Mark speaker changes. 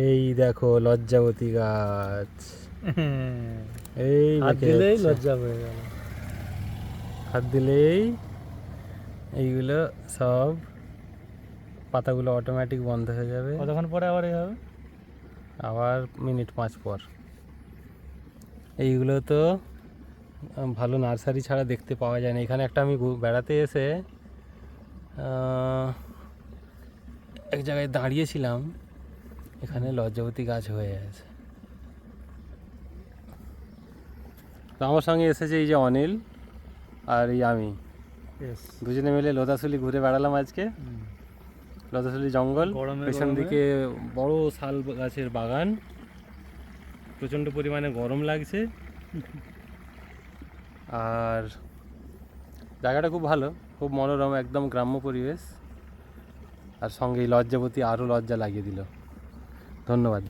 Speaker 1: এই দেখো লজ্জাবতী গাছ, এই
Speaker 2: হাত
Speaker 1: বেঁকে
Speaker 2: দিলেই
Speaker 1: যাচ্ছে।
Speaker 2: লজ্জা হয়ে গেল।
Speaker 1: হাত দিলেই এইগুলো সব পাতাগুলো অটোমেটিক বন্ধ হয়ে যাবে।
Speaker 2: কতক্ষণ পরে আবার এই হবে?
Speaker 1: আবার মিনিট 5 পর। এইগুলো তো ভালো নার্সারি ছাড়া দেখতে পাওয়া যায় না। এখানে একটা আমি বেড়াতে এসে এক জায়গায় দাঁড়িয়েছিলাম, এখানে লজ্জাবতী গাছ হয়ে আছে। তো আমার সঙ্গে এসেছে এই যে অনিল আর এই আমি, দুজনে মিলে লোদাশুলি ঘুরে বেড়ালাম আজকে। লোদাশুলি জঙ্গল, পেছন দিকে বড় শাল গাছের বাগান, প্রচণ্ড পরিমাণে গরম লাগছে। আর জায়গাটা খুব ভালো, খুব মনোরম, একদম গ্রাম্য পরিবেশ। আর সঙ্গে এই লজ্জাবতী আরও লজ্জা লাগিয়ে দিল। ধন্যবাদ।